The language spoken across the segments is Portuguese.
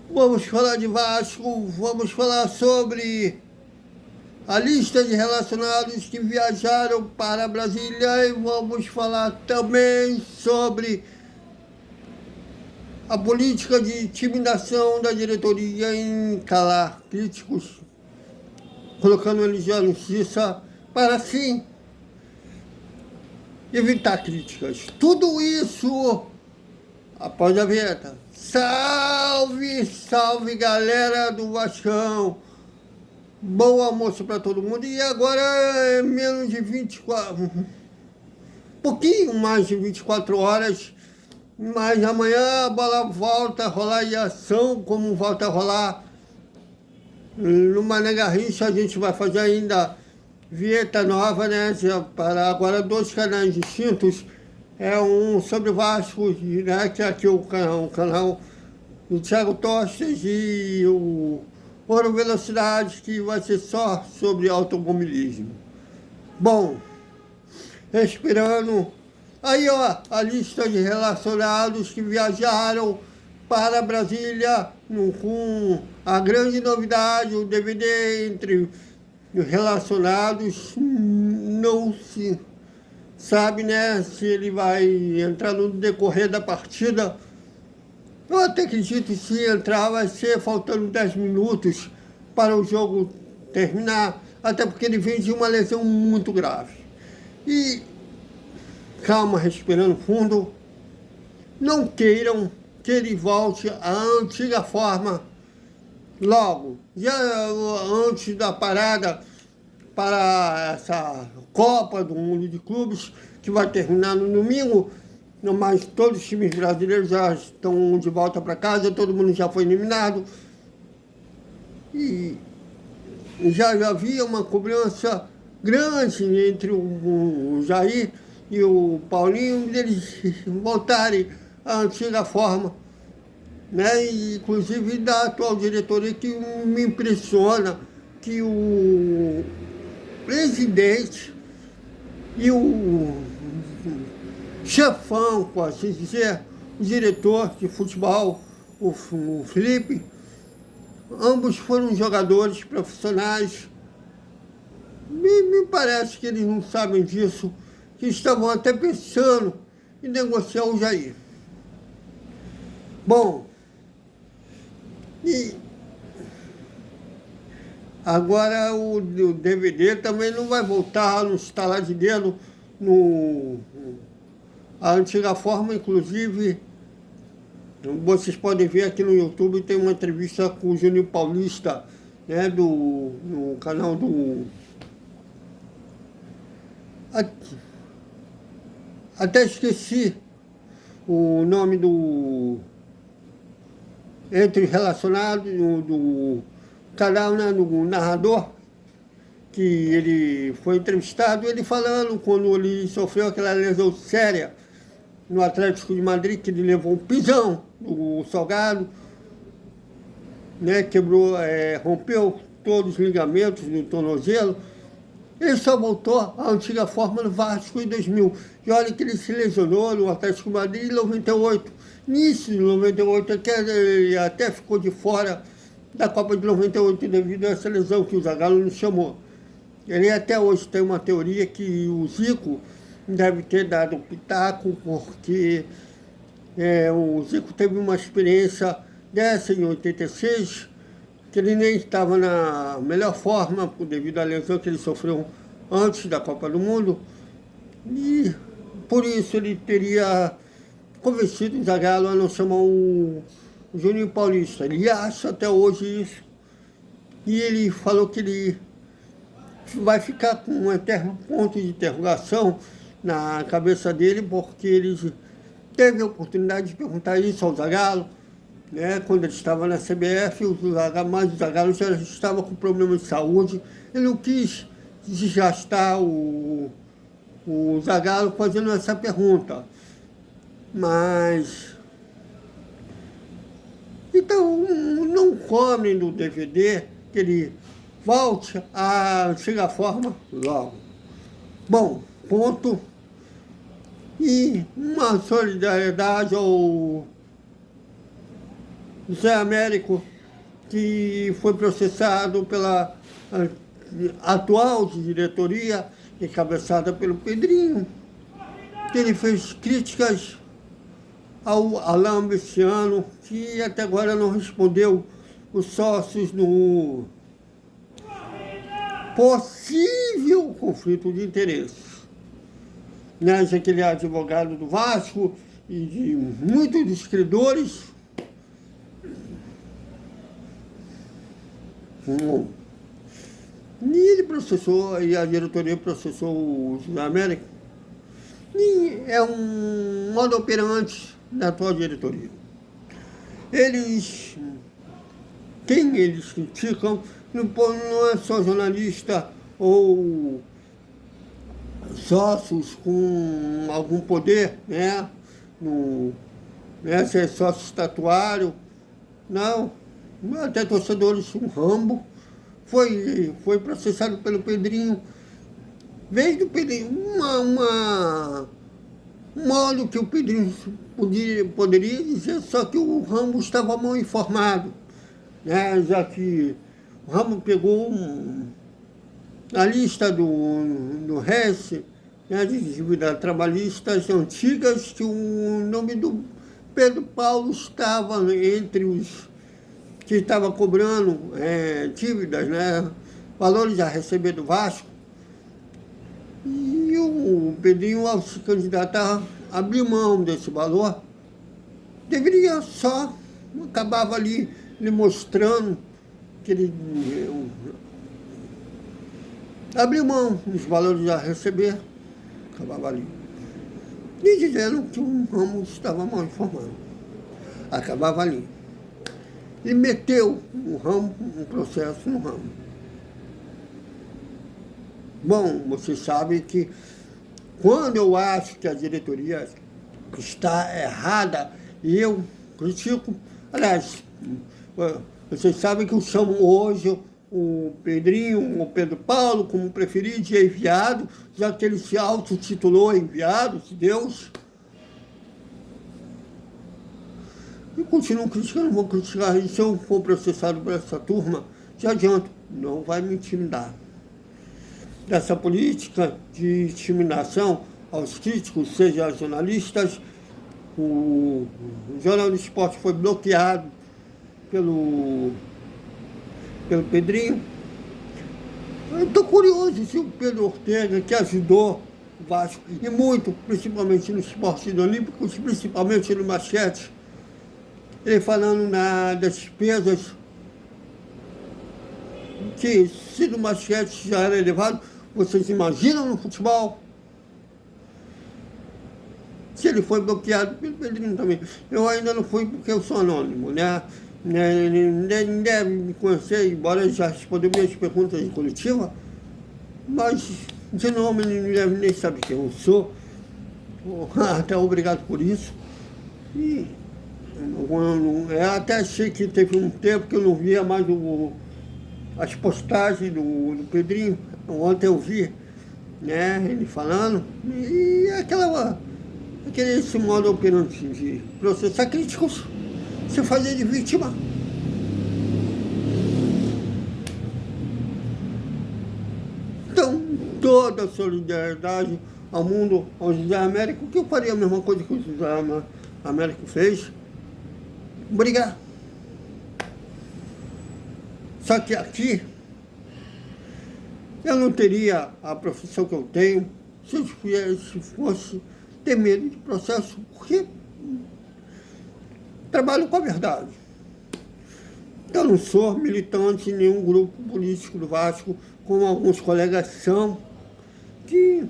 Vamos falar de Vasco, vamos falar sobre a lista de relacionados que viajaram para Brasília e vamos falar também sobre a política de intimidação da diretoria em calar críticos, colocando eles à justiça para assim evitar críticas. Tudo isso após a vinheta. Salve, salve galera do Vascão! Bom almoço para todo mundo. E agora é menos de 24, pouquinho mais de 24 horas, mas amanhã a bola volta a rolar em ação, como volta a rolar no Mané Garrincha. A gente vai fazer ainda vinheta nova, né? Para agora 2 canais distintos. É um sobre Vasco, né? Que é aqui o canal do Thiago Tostes, e o Ouro Velocidade, que vai ser só sobre automobilismo. Bom, respirando. Aí, ó, a lista de relacionados que viajaram para Brasília, com a grande novidade, o DVD entre os relacionados não se sabe, né, se ele vai entrar no decorrer da partida. Eu até acredito que se entrar vai ser faltando 10 minutos para o jogo terminar, até porque ele vem de uma lesão muito grave. E calma, respirando fundo, não queiram que ele volte à antiga forma logo, já antes da parada para essa Copa do Mundo de Clubes, que vai terminar no domingo. Mas todos os times brasileiros já estão de volta para casa, todo mundo já foi eliminado. E já havia uma cobrança grande entre o Jair e o Paulinho, deles voltarem à antiga forma, né? E, inclusive da atual diretoria, que me impressiona que o presidente e o chefão, por assim dizer, o diretor de futebol, o Felipe, ambos foram jogadores profissionais. Me parece que eles não sabem disso, que estavam até pensando em negociar o Jair. Bom, e agora o DVD também não vai voltar no estalar de dedo, a antiga forma. Inclusive, vocês podem ver aqui no YouTube, tem uma entrevista com o Júnior Paulista, né, no canal do... Até esqueci o nome do... entre relacionados, do canal, né, do narrador, que ele foi entrevistado, ele falando quando ele sofreu aquela lesão séria no Atlético de Madrid, que ele levou um pisão do Salgado, né, quebrou, rompeu todos os ligamentos do tornozelo. Ele só voltou à antiga forma no Vasco em 2000. E olha que ele se lesionou no Atlético de Madrid em 98. Nisso, em 98, ele até ficou de fora da Copa de 98 devido a essa lesão que o Zagallo nos chamou. Ele até hoje tem uma teoria que o Zico deve ter dado um pitaco, porque o Zico teve uma experiência dessa em 86, que ele nem estava na melhor forma devido à lesão que ele sofreu antes da Copa do Mundo, e por isso ele teria convencido o Zagallo a não chamar o Júnior Paulista. Ele acha até hoje isso, e ele falou que ele vai ficar com um eterno ponto de interrogação na cabeça dele, porque ele teve a oportunidade de perguntar isso ao Zagallo, né, quando ele estava na CBF, mas o Zagallo já estava com problemas de saúde. Ele não quis desgastar o Zagallo fazendo essa pergunta. Mas... então, não cobrem do DVD que ele volte à antiga forma logo. Bom, ponto. E uma solidariedade ao Zé Américo, que foi processado pela atual diretoria, encabeçada pelo Pedrinho, que ele fez críticas ao Alain Bessiano, que até agora não respondeu os sócios no possível conflito de interesses. Né, já que ele é advogado do Vasco e de muitos dos credores. E ele processou, e a diretoria processou o José Américo. E é um modo operante da atual diretoria. Quem eles criticam, não é só jornalista ou sócios com algum poder, né? Se é sócio estatuário, não. Até torcedores, um Rambo, foi processado pelo Pedrinho. Veio do Pedrinho um modo que o Pedrinho poderia dizer, só que o Rambo estava mal informado, né? Já que o Rambo pegou a lista do RES, né, de dívidas trabalhistas antigas, que o nome do Pedro Paulo estava entre os que estavam cobrando dívidas, né, valores a receber do Vasco. E o Pedrinho, ao se candidatar, abriu mão desse valor. Deveria só, acabava ali lhe mostrando que ele abriu mão dos valores a receber, acabava ali. E dizendo que o Ramos estava mal informado. Acabava ali. E meteu um processo no Ramos. Bom, você sabe que quando eu acho que a diretoria está errada, e eu critico, aliás, vocês sabem que eu chamo hoje o Pedrinho, o Pedro Paulo, como preferido, de enviado, já que ele se autotitulou enviado de Deus. E continuo criticando, vou criticar. E se eu for processado por essa turma, já adianto, não vai me intimidar. Dessa política de intimidação aos críticos, seja jornalistas, o Jornal do Esporte foi bloqueado pelo Pedrinho. Eu estou curioso se o Pedro Ortega, que ajudou o Vasco, e muito, principalmente nos esportes olímpicos, principalmente no basquete, ele falando das despesas, que se no basquete já era elevado, vocês imaginam no futebol? Se ele foi bloqueado pelo Pedrinho também. Eu ainda não fui porque eu sou anônimo, né? Nem deve me conhecer, embora ele já respondeu minhas perguntas de coletiva, mas de nome não deve nem saber quem eu sou. Até obrigado por isso. E eu até achei que teve um tempo que eu não via mais as postagens do Pedrinho. Ontem eu vi, né, ele falando, e esse modo operante de processar críticos, se fazer de vítima. Então, toda a solidariedade ao mundo, ao José Américo, que eu faria a mesma coisa que o José Américo fez. Brigar. Só que aqui, eu não teria a profissão que eu tenho se fosse ter medo de processo, porque trabalho com a verdade. Eu não sou militante em nenhum grupo político do Vasco, como alguns colegas são, que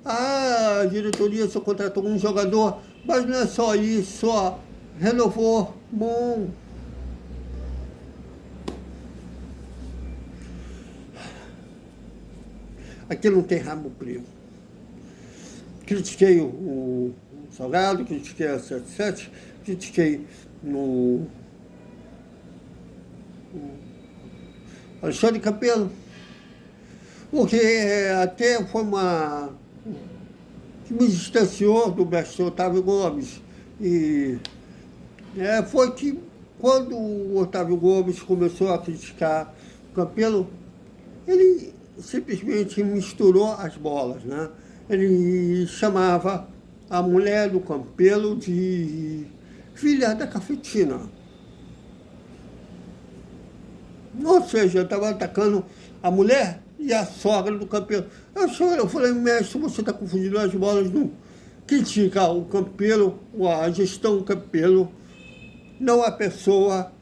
a diretoria só contratou um jogador, mas não é só isso, só renovou, bom. Aqui não tem rabo preso. Critiquei o Salgado, critiquei a 77, critiquei o Alexandre Campelo, porque até foi que me distanciou do mestre Otávio Gomes. E foi que quando o Otávio Gomes começou a criticar o Campelo, ele simplesmente misturou as bolas, né? Ele chamava a mulher do Campelo de filha da cafetina. Ou seja, estava atacando a mulher e a sogra do Campelo. Eu falei, mestre, você está confundindo as bolas, não critica o Campelo, a gestão do Campelo, não a pessoa.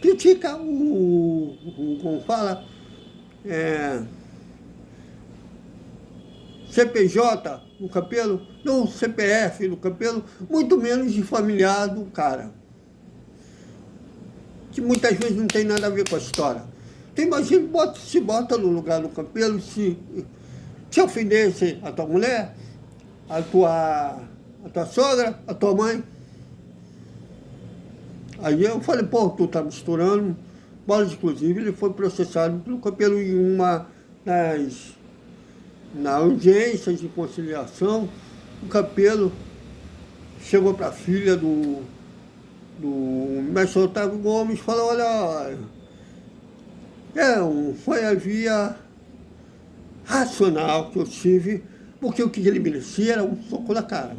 Critica como fala, CPJ no Campelo, não o CPF no Campelo, muito menos de familiar do cara, que muitas vezes não tem nada a ver com a história. Então imagina, se bota no lugar do Campelo, se ofendesse a tua mulher, a tua sogra, a tua mãe. Aí eu falei, pô, tu tá misturando bolas. Inclusive, ele foi processado pelo Campelo em na audiência de conciliação. O Campelo chegou para a filha do mestre Otávio Gomes e falou, olha, foi a via racional que eu tive, porque o que ele merecia era um soco na cara.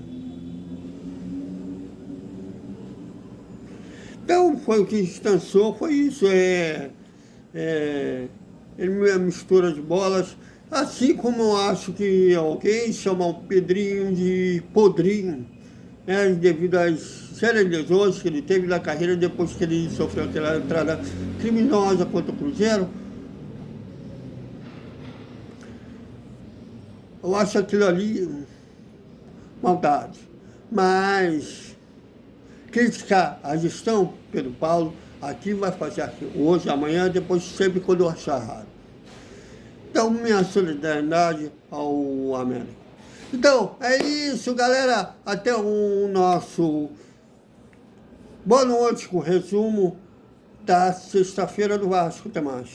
Então, foi o que distanciou, foi isso, ele mistura as bolas, assim como eu acho que alguém chama o Pedrinho de podrinho, né, devido às sérias lesões que ele teve na carreira depois que ele sofreu aquela entrada criminosa contra o Cruzeiro. Eu acho aquilo ali maldade, mas criticar a gestão, Pedro Paulo, aqui vai fazer aqui hoje, amanhã, depois sempre quando eu achar errado. Então, minha solidariedade ao América. Então, é isso, galera. Até o nosso boa noite com o resumo da sexta-feira do Vasco. Até mais.